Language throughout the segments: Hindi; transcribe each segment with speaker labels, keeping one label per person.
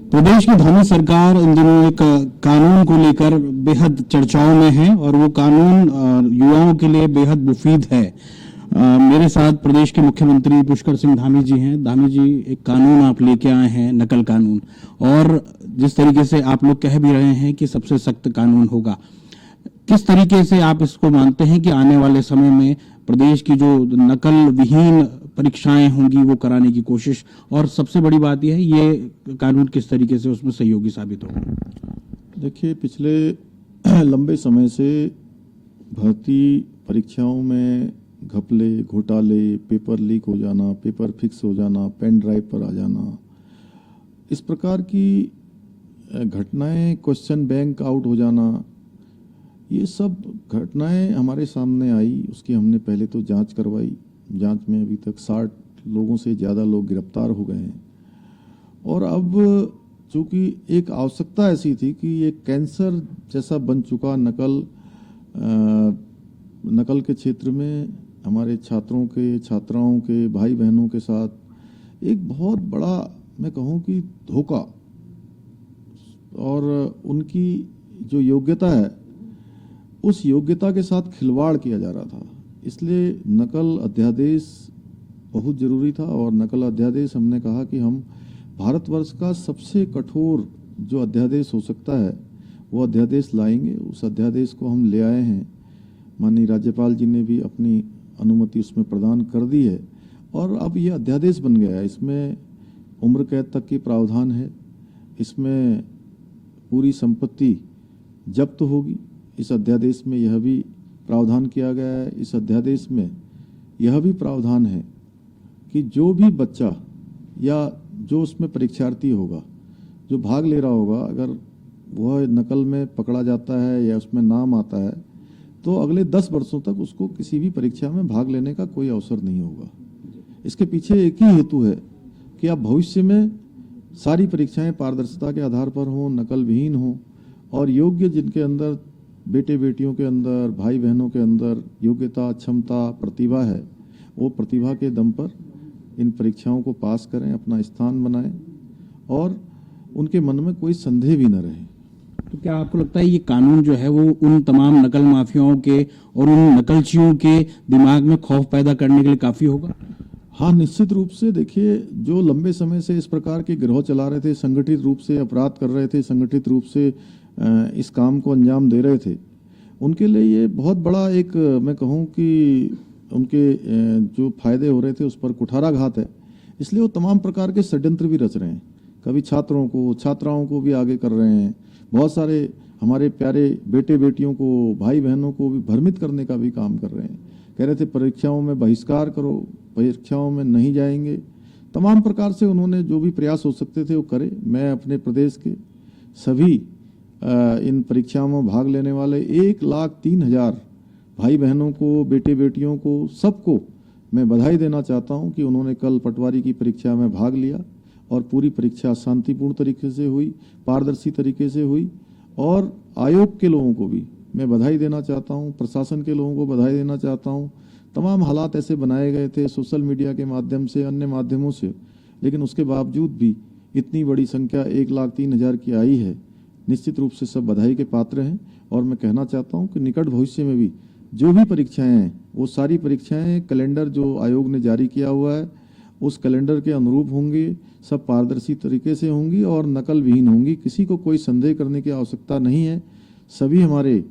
Speaker 1: प्रदेश की धामी सरकार इन दिनों एक कानून को लेकर बेहद चर्चाओं में है और वो कानून युवाओं के लिए बेहद मुफीद है। मेरे साथ प्रदेश के मुख्यमंत्री पुष्कर सिंह धामी जी हैं। धामी जी, एक कानून आप लेके आए हैं, नकल कानून, और जिस तरीके से आप लोग कह भी रहे हैं कि सबसे सख्त कानून होगा, किस तरीके से आप इसको मानते हैं कि आने वाले समय में प्रदेश की जो नकल विहीन परीक्षाएं होंगी वो कराने की कोशिश, और सबसे बड़ी बात यह है ये कानून किस तरीके से उसमें सहयोगी साबित होगा?
Speaker 2: देखिए, पिछले लंबे समय से भर्ती परीक्षाओं में घपले, घोटाले, पेपर लीक हो जाना, पेपर फिक्स हो जाना, पेन ड्राइव पर आ जाना, इस प्रकार की घटनाएं, क्वेश्चन बैंक आउट हो जाना, ये सब घटनाएं हमारे सामने आई। उसकी हमने पहले तो जांच करवाई। जांच में अभी तक 60 लोगों से ज़्यादा लोग गिरफ्तार हो गए हैं। और अब चूँकि एक आवश्यकता ऐसी थी कि ये कैंसर जैसा बन चुका नकल के क्षेत्र में हमारे छात्रों के, छात्राओं के, भाई बहनों के साथ एक बहुत बड़ा, मैं कहूँ कि धोखा, और उनकी जो योग्यता है उस योग्यता के साथ खिलवाड़ किया जा रहा था। इसलिए नकल अध्यादेश बहुत ज़रूरी था। और नकल अध्यादेश हमने कहा कि हम भारतवर्ष का सबसे कठोर जो अध्यादेश हो सकता है वो अध्यादेश लाएंगे। उस अध्यादेश को हम ले आए हैं। माननीय राज्यपाल जी ने भी अपनी अनुमति उसमें प्रदान कर दी है और अब ये अध्यादेश बन गया है। इसमें उम्र कैद तक की प्रावधान है। इसमें पूरी संपत्ति जब्त होगी। इस अध्यादेश में यह भी प्रावधान किया गया है। इस अध्यादेश में यह भी प्रावधान है कि जो भी बच्चा या जो उसमें परीक्षार्थी होगा, जो भाग ले रहा होगा, अगर वह नकल में पकड़ा जाता है या उसमें नाम आता है तो अगले 10 वर्षों तक उसको किसी भी परीक्षा में भाग लेने का कोई अवसर नहीं होगा। इसके पीछे एक ही हेतु है कि आप भविष्य में सारी परीक्षाएं पारदर्शिता के आधार पर हों, नकल विहीन हों, और योग्य जिनके अंदर, बेटे बेटियों के अंदर, भाई बहनों के अंदर योग्यता, क्षमता, प्रतिभा है, वो प्रतिभा के दम पर इन परीक्षाओं को पास करें, अपना स्थान बनाएं और उनके मन में कोई संदेह भी न रहे।
Speaker 1: तो क्या आपको लगता है ये कानून जो है वो उन तमाम नकल माफियाओं के और उन नकलचियों के दिमाग में खौफ पैदा करने के लिए काफ़ी होगा?
Speaker 2: हाँ, निश्चित रूप से। देखिए, जो लंबे समय से इस प्रकार के गिरोह चला रहे थे, संगठित रूप से अपराध कर रहे थे, संगठित रूप से इस काम को अंजाम दे रहे थे, उनके लिए ये बहुत बड़ा एक, मैं कहूँ कि उनके जो फायदे हो रहे थे उस पर कुठाराघात है। इसलिए वो तमाम प्रकार के षड्यंत्र भी रच रहे हैं। कभी छात्रों को, छात्राओं को भी आगे कर रहे हैं। बहुत सारे हमारे प्यारे बेटे बेटियों को, भाई बहनों को भी भ्रमित करने का भी काम कर रहे हैं। कह रहे थे परीक्षाओं में बहिष्कार करो, परीक्षाओं में नहीं जाएंगे। तमाम प्रकार से उन्होंने जो भी प्रयास हो सकते थे वो करे। मैं अपने प्रदेश के सभी इन परीक्षाओं में भाग लेने वाले 1,03,000 भाई बहनों को, बेटे बेटियों को, सबको मैं बधाई देना चाहता हूं कि उन्होंने कल पटवारी की परीक्षा में भाग लिया और पूरी परीक्षा शांतिपूर्ण तरीके से हुई, पारदर्शी तरीके से हुई। और आयोग के लोगों को भी मैं बधाई देना चाहता हूं, प्रशासन के लोगों को बधाई देना चाहता हूं। तमाम हालात ऐसे बनाए गए थे सोशल मीडिया के माध्यम से, अन्य माध्यमों से, लेकिन उसके बावजूद भी इतनी बड़ी संख्या 1,03,000 की आई है। निश्चित रूप से सब बधाई के पात्र हैं। और मैं कहना चाहता हूं कि निकट भविष्य में भी जो भी परीक्षाएं हैं वो सारी परीक्षाएं कैलेंडर जो आयोग ने जारी किया हुआ है उस कैलेंडर के अनुरूप होंगी, सब पारदर्शी तरीके से होंगी और नकल विहीन होंगी। किसी को कोई संदेह करने की आवश्यकता नहीं है। सभी हमारे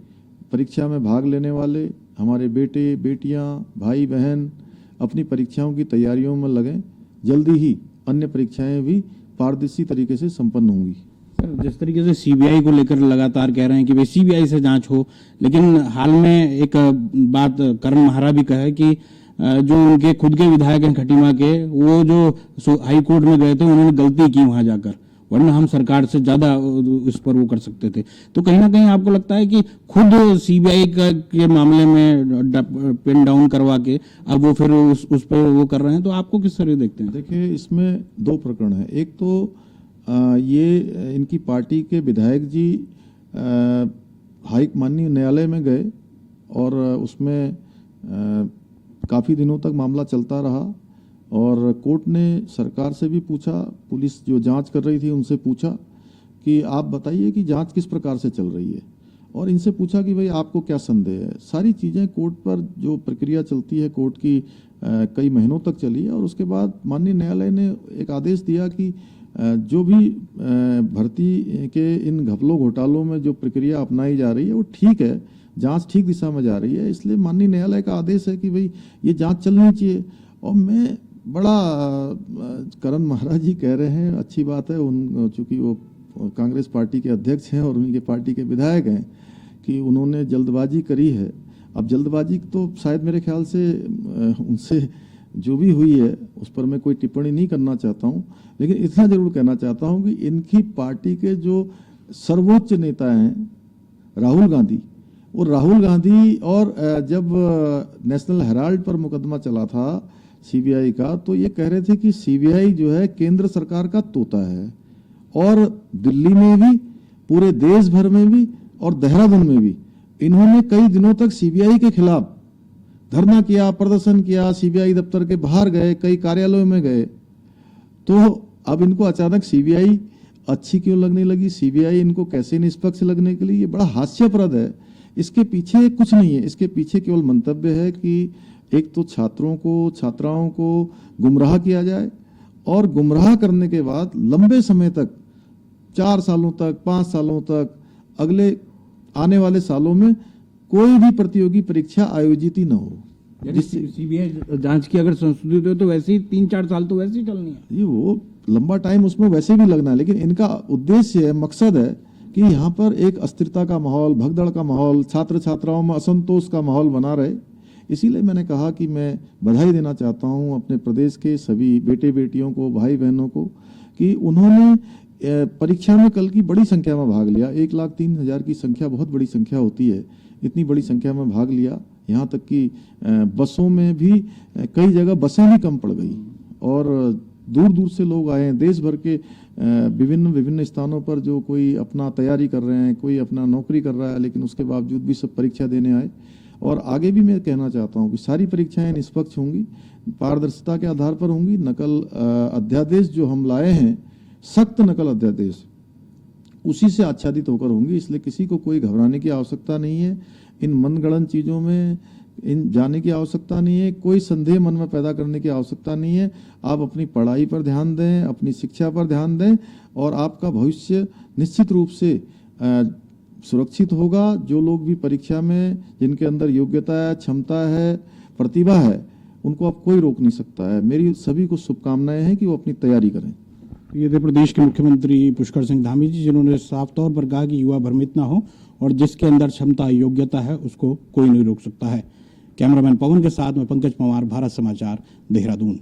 Speaker 2: परीक्षा में भाग लेने वाले, हमारे बेटे बेटियां, भाई बहन अपनी परीक्षाओं की तैयारियों में लगें। जल्दी ही अन्य परीक्षाएं भी पारदर्शी तरीके से संपन्न होंगी।
Speaker 1: जिस तरीके से सीबीआई को लेकर लगातार कह रहे हैं कि भाई सीबीआई से जांच हो, लेकिन हाल में एक बात करण महारा भी कहे कि जो उनके खुद के विधायक हैं खटीमा के, वो जो हाई कोर्ट में गए थे उन्होंने गलती की वहां जाकर, वरना हम सरकार से ज्यादा इस पर वो कर सकते थे। तो कहीं ना कहीं आपको लगता है कि खुद सीबीआई के मामले में पिन डाउन करवा के अब वो फिर उस पर वो कर रहे हैं, तो आपको किस तरह देखते हैं?
Speaker 2: देखिए, इसमें 2 प्रकरण है। एक तो ये इनकी पार्टी के विधायक जी माननीय न्यायालय में गए और उसमें काफ़ी दिनों तक मामला चलता रहा और कोर्ट ने सरकार से भी पूछा, पुलिस जो जांच कर रही थी उनसे पूछा कि आप बताइए कि जांच किस प्रकार से चल रही है, और इनसे पूछा कि भाई आपको क्या संदेह है। सारी चीज़ें कोर्ट पर जो प्रक्रिया चलती है कोर्ट की कई महीनों तक चली है, और उसके बाद माननीय न्यायालय ने एक आदेश दिया कि जो भी भर्ती के इन घपलों घोटालों में जो प्रक्रिया अपनाई जा रही है वो ठीक है, जांच ठीक दिशा में जा रही है, इसलिए माननीय न्यायालय का आदेश है कि भाई ये जांच चलनी चाहिए। और मैं बड़ा करण महाराज जी कह रहे हैं, अच्छी बात है, उन चूंकि वो कांग्रेस पार्टी के अध्यक्ष हैं और उनके पार्टी के विधायक हैं, कि उन्होंने जल्दबाजी करी है। अब जल्दबाजी तो शायद मेरे ख्याल से उनसे जो भी हुई है उस पर मैं कोई टिप्पणी नहीं करना चाहता हूं, लेकिन इतना जरूर कहना चाहता हूं कि इनकी पार्टी के जो सर्वोच्च नेता हैं राहुल गांधी, और राहुल गांधी और जब नेशनल हेराल्ड पर मुकदमा चला था सीबीआई का, तो ये कह रहे थे कि सीबीआई जो है केंद्र सरकार का तोता है, और दिल्ली में भी, पूरे देश भर में भी और देहरादून में भी इन्होंने कई दिनों तक सीबीआई के खिलाफ धरना किया, प्रदर्शन किया, सीबीआई दफ्तर के बाहर गए, कई कार्यालयों में गए। तो अब इनको अचानक सीबीआई अच्छी क्यों लगने लगी, सीबीआई इनको कैसे निष्पक्ष लगने के लिए, ये बड़ा हास्यप्रद है। इसके पीछे कुछ नहीं है, इसके पीछे केवल मंतव्य है कि एक तो छात्रों को, छात्राओं को गुमराह किया जाए, और गुमराह करने के बाद लंबे समय तक, 4 सालों तक, 5 सालों तक, अगले आने वाले सालों में कोई भी प्रतियोगी परीक्षा आयोजित ही न हो।
Speaker 1: जिससे सीबीआई जांच की अगर संशोधित हो तो वैसे ही 3-4 साल तो वैसे ही चलनी है।
Speaker 2: ये वो लंबा टाइम उसमें वैसे भी लगना है, लेकिन इनका उद्देश्य है, मकसद है कि यहाँ पर एक अस्थिरता का माहौल, भगदड़ का माहौल, छात्र छात्राओं में असंतोष का माहौल बना रहे। इसीलिए मैंने कहा कि मैं बधाई देना चाहता हूँ अपने प्रदेश के सभी बेटे बेटियों को, भाई बहनों को, कि उन्होंने परीक्षा में कल की बड़ी संख्या में भाग लिया। 1,03,000 की संख्या बहुत बड़ी संख्या होती है, इतनी बड़ी संख्या में भाग लिया। यहाँ तक कि बसों में भी कई जगह बसें भी कम पड़ गई, और दूर दूर से लोग आए हैं, देश भर के विभिन्न स्थानों पर, जो कोई अपना तैयारी कर रहे हैं, कोई अपना नौकरी कर रहा है, लेकिन उसके बावजूद भी सब परीक्षा देने आए। और आगे भी मैं कहना चाहता हूँ कि सारी परीक्षाएं निष्पक्ष होंगी, पारदर्शिता के आधार पर होंगी। नकल अध्यादेश जो हम लाए हैं, सख्त नकल अध्यादेश, उसी से आच्छादित होकर होंगी, इसलिए किसी को कोई घबराने की आवश्यकता नहीं है। इन मनगढ़ंत चीज़ों में इन जाने की आवश्यकता नहीं है, कोई संदेह मन में पैदा करने की आवश्यकता नहीं है। आप अपनी पढ़ाई पर ध्यान दें, अपनी शिक्षा पर ध्यान दें, और आपका भविष्य निश्चित रूप से सुरक्षित होगा। जो लोग भी परीक्षा में, जिनके अंदर योग्यता है, क्षमता है, प्रतिभा है, उनको अब कोई रोक नहीं सकता है। मेरी सभी को शुभकामनाएं हैं कि वो अपनी तैयारी करें।
Speaker 1: ये थे प्रदेश के मुख्यमंत्री पुष्कर सिंह धामी जी, जिन्होंने साफ तौर पर कहा कि युवा भ्रमित ना हो, और जिसके अंदर क्षमता, योग्यता है, उसको कोई नहीं रोक सकता है। कैमरामैन पवन के साथ में पंकज पवार, भारत समाचार, देहरादून।